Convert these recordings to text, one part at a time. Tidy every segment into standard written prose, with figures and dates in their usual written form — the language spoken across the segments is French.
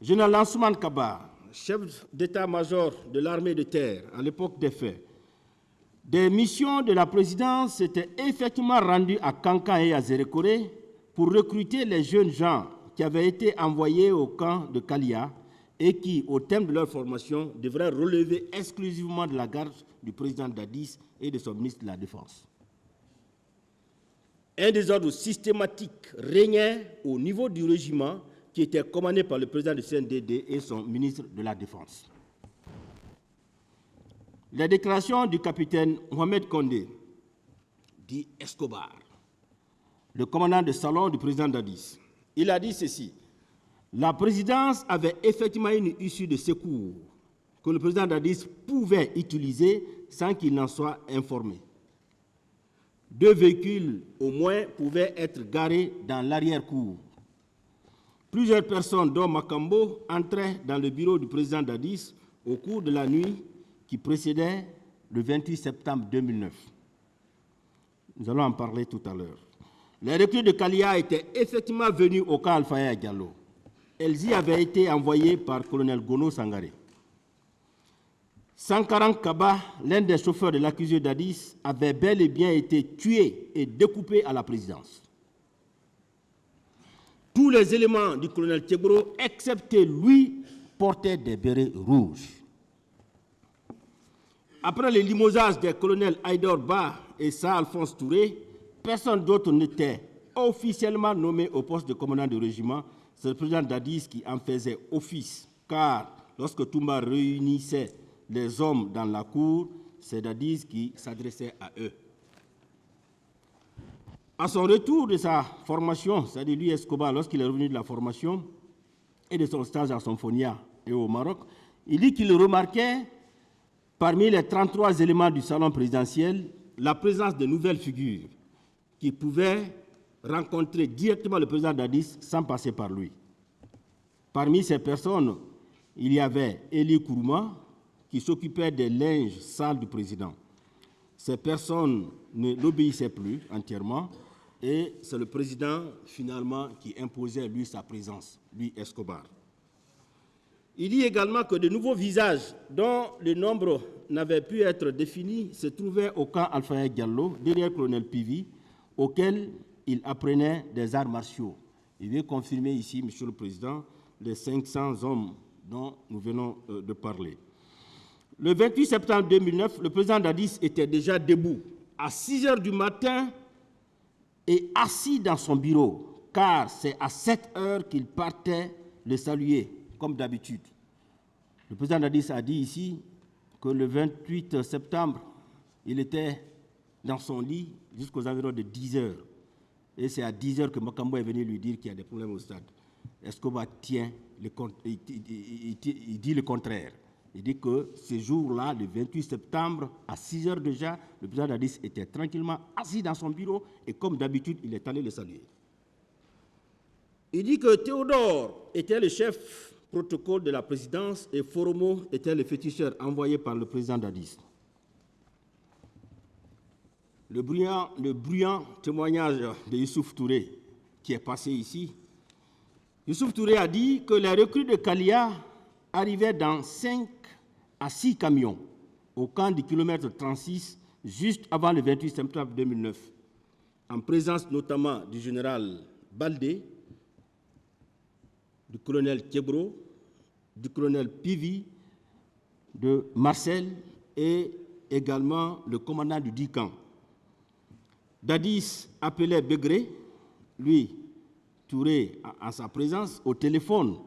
Général Lansouman Kaba, chef d'état-major de l'armée de terre à l'époque des faits, des missions de la présidence s'étaient effectivement rendues à Kankan et à Zérékoré pour recruter les jeunes gens qui avaient été envoyés au camp de Kalia et qui, au terme de leur formation, devraient relever exclusivement de la garde du président Dadis et de son ministre de la Défense. Un désordre systématique régnait au niveau du régiment qui était commandé par le président du CNDD et son ministre de la Défense. Les déclarations du capitaine Mohamed Condé, dit Escobar, le commandant de salon du président Dadis, il a dit ceci: la présidence avait effectivement une issue de secours que le président Dadis pouvait utiliser sans qu'il n'en soit informé. 2 véhicules au moins pouvaient être garés dans l'arrière-cour. Plusieurs personnes, dont Makambo, entraient dans le bureau du président Dadis au cours de la nuit qui précédait le 28 septembre 2009. Nous allons en parler tout à l'heure. Les recrues de Kalia étaient effectivement venues au camp Alpha Diallo. Elles y avaient été envoyées par le colonel Gono Sangaré. 140 Kaba, l'un des chauffeurs de l'accusé Dadis, avait bel et bien été tué et découpé à la présidence. Tous les éléments du colonel Tchegro, excepté lui, portaient des bérets rouges. Après le limogeage des colonels Aïdor Ba et Sa Alphonse Touré, personne d'autre n'était officiellement nommé au poste de commandant de régiment. C'est le président Dadis qui en faisait office, car lorsque Toumba réunissait les hommes dans la cour, c'est Dadis qui s'adressait à eux. À son retour de sa formation, c'est-à-dire lui Escobar, lorsqu'il est revenu de la formation et de son stage à Symphonia et au Maroc, il dit qu'il remarquait parmi les 33 éléments du salon présidentiel la présence de nouvelles figures qui pouvaient rencontrer directement le président Dadis sans passer par lui. Parmi ces personnes, il y avait Eli Kourouma, qui s'occupait des linges sales du président. Ces personnes ne l'obéissaient plus entièrement et c'est le président finalement qui imposait lui sa présence, lui Escobar. Il dit également que de nouveaux visages dont le nombre n'avait pu être défini se trouvaient au camp Alpha Diallo, derrière le colonel Pivi, auquel il apprenait des arts martiaux. Il vient confirmer ici, Monsieur le Président, les 500 hommes dont nous venons de parler. Le 28 septembre 2009, le président Dadis était déjà debout à 6 heures du matin et assis dans son bureau, car c'est à 7 heures qu'il partait le saluer, comme d'habitude. Le président Dadis a dit ici que le 28 septembre, il était dans son lit jusqu'aux environs de 10 heures. Et c'est à 10 heures que Makambo est venu lui dire qu'il y a des problèmes au stade. Escobar tient, il dit le contraire. Il dit que ce jour-là, le 28 septembre, à 6 heures déjà, le président Dadis était tranquillement assis dans son bureau et comme d'habitude, il est allé le saluer. Il dit que Théodore était le chef protocole de la présidence et Foromo était le féticheur envoyé par le président Dadis. Le bruyant témoignage de Youssouf Touré qui est passé ici, Youssouf Touré a dit que les recrues de Kalia arrivaient dans 5 à 6 camions au camp du kilomètre 36 juste avant le 28 septembre 2009, en présence notamment du général Baldé, du colonel Thiebro, du colonel Pivi, de Marcel et également le commandant du Dican. Dadis appelait Begré, lui, Touré, en sa présence, au téléphone,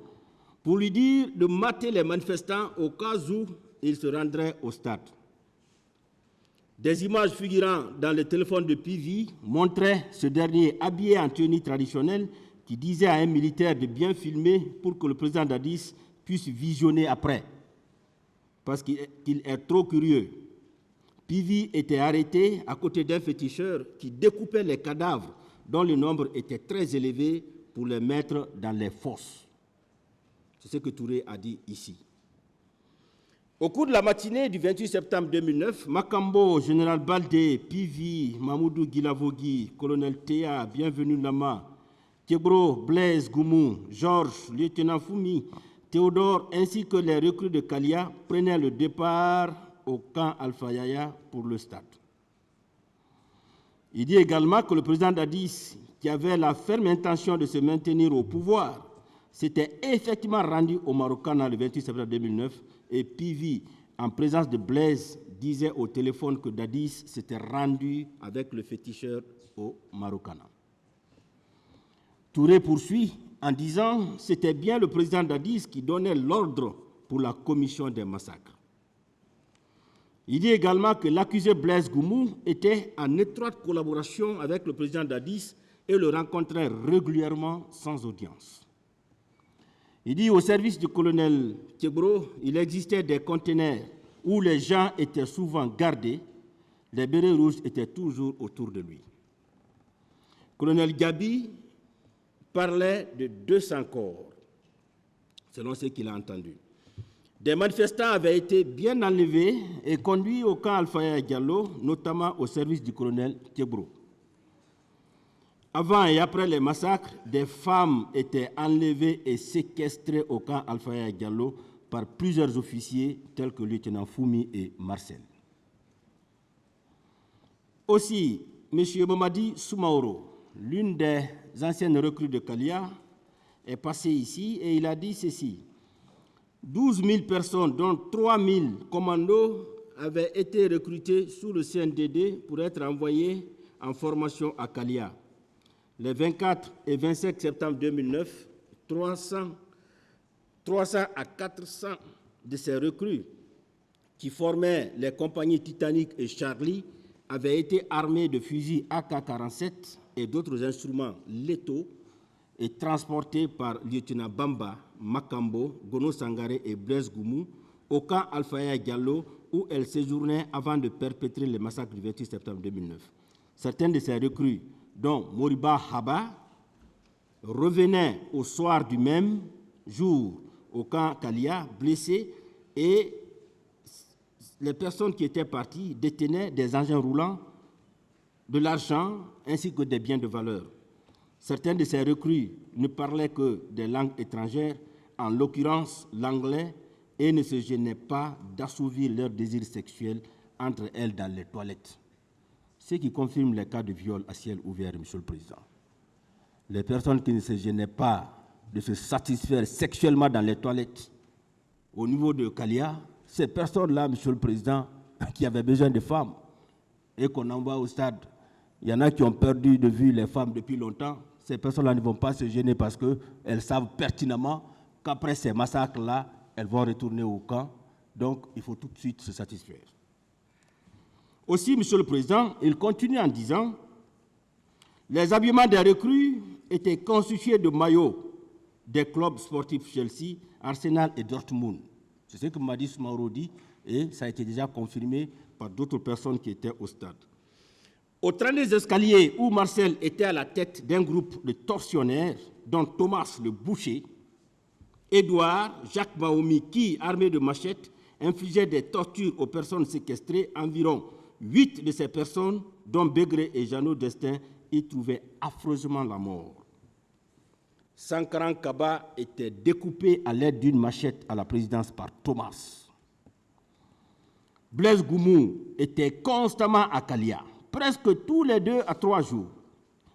pour lui dire de mater les manifestants au cas où ils se rendraient au stade. Des images figurant dans le téléphone de Pivi montraient ce dernier habillé en tenue traditionnelle qui disait à un militaire de bien filmer pour que le président Dadis puisse visionner après, parce qu'il est trop curieux. Pivi était arrêté à côté d'un féticheur qui découpait les cadavres dont le nombre était très élevé pour les mettre dans les fosses. C'est ce que Touré a dit ici. Au cours de la matinée du 28 septembre 2009, Makambo, général Baldé, Pivi, Mamoudou Guilavogui, colonel Théa, Bienvenu Lama, Thiebro, Blaise Goumou, Georges, lieutenant Foumi, Théodore ainsi que les recrues de Kalia prenaient le départ au camp Alpha Yaya pour le stade. Il dit également que le président Dadis, qui avait la ferme intention de se maintenir au pouvoir, s'était effectivement rendu au Marokana le 28 septembre 2009 et Pivi, en présence de Blaise, disait au téléphone que Dadis s'était rendu avec le féticheur au Marokana. Touré poursuit en disant que c'était bien le président Dadis qui donnait l'ordre pour la commission des massacres. Il dit également que l'accusé Blaise Goumou était en étroite collaboration avec le président Dadis et le rencontrait régulièrement sans audience. Il dit au service du colonel Thiebro, il existait des conteneurs où les gens étaient souvent gardés, les bérets rouges étaient toujours autour de lui. Le colonel Gabi parlait de 200 corps, selon ce qu'il a entendu. Des manifestants avaient été bien enlevés et conduits au camp Alpha Yaya Diallo, notamment au service du colonel Thiebro. Avant et après les massacres, des femmes étaient enlevées et séquestrées au camp Alpha Yaya Diallo par plusieurs officiers tels que le lieutenant Foumi et Marcel. Aussi, M. Mamadi Soumaoro, l'une des anciennes recrues de Kalia, est passé ici et il a dit ceci. 12 000 personnes, dont 3 000 commandos, avaient été recrutées sous le CNDD pour être envoyés en formation à Kalia. Les 24 et 25 septembre 2009, 300 à 400 de ces recrues qui formaient les compagnies Titanic et Charlie avaient été armés de fusils AK-47 et d'autres instruments létaux et transportés par lieutenant Bamba, Makambo, Gono Sangaré et Blaise Goumou au camp Alpha Yaya Diallo où elles séjournaient avant de perpétrer les massacres du 28 septembre 2009. Certains de ces recrues, dont Moriba Haba, revenaient au soir du même jour au camp Kalia, blessés, et les personnes qui étaient parties détenaient des engins roulants, de l'argent ainsi que des biens de valeur. Certains de ces recrues ne parlaient que des langues étrangères, en l'occurrence l'anglais, et ne se gênaient pas d'assouvir leurs désirs sexuels entre elles dans les toilettes. Ce qui confirme les cas de viol à ciel ouvert, Monsieur le Président. Les personnes qui ne se gênaient pas de se satisfaire sexuellement dans les toilettes au niveau de Kalia, ces personnes-là, Monsieur le Président, qui avaient besoin de femmes et qu'on envoie au stade, il y en a qui ont perdu de vue les femmes depuis longtemps. Ces personnes-là ne vont pas se gêner parce qu'elles savent pertinemment qu'après ces massacres-là, elles vont retourner au camp. Donc, il faut tout de suite se satisfaire. Aussi, Monsieur le Président, il continue en disant « Les habillements des recrues étaient constitués de maillots des clubs sportifs Chelsea, Arsenal et Dortmund. » C'est ce que Mamadi Soumaoro dit et ça a été déjà confirmé par d'autres personnes qui étaient au stade. Au train des escaliers où Marcel était à la tête d'un groupe de tortionnaires, dont Thomas le boucher, Édouard, Jacques Mahomi, qui, armé de machettes, infligeait des tortures aux personnes séquestrées, environ 8 de ces personnes, dont Begré et Jeannot Destin, y trouvaient affreusement la mort. Sankaran Kaba était découpé à l'aide d'une machette à la présidence par Thomas. Blaise Goumou était constamment à Kalia, presque tous les 2 à 3 jours.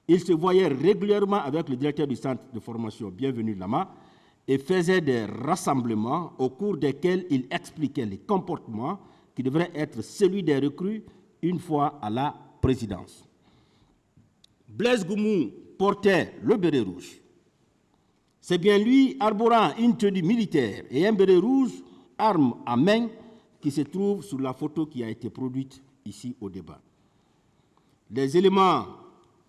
Il se voyait régulièrement avec le directeur du centre de formation Bienvenue Lama et faisait des rassemblements au cours desquels il expliquait les comportements qui devraient être celui des recrues une fois à la présidence. Blaise Goumou portait le béret rouge. C'est bien lui, arborant une tenue militaire et un béret rouge, arme à main, qui se trouve sur la photo qui a été produite ici au débat. Les éléments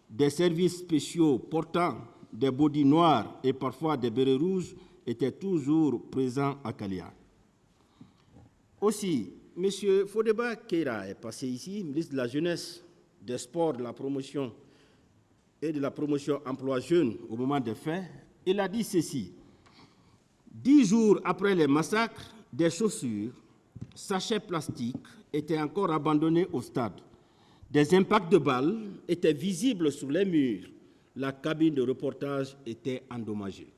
des services spéciaux portant des bodys noirs et parfois des bérets rouges étaient toujours présents à Kalia. Aussi, M. Fodeba Keïra est passé ici, ministre de la Jeunesse, des Sports, de la Promotion et de la Promotion Emploi Jeunes au moment des faits. Il a dit ceci. 10 jours après les massacres, des chaussures, sachets plastiques étaient encore abandonnés au stade. Des impacts de balles étaient visibles sur les murs. La cabine de reportage était endommagée.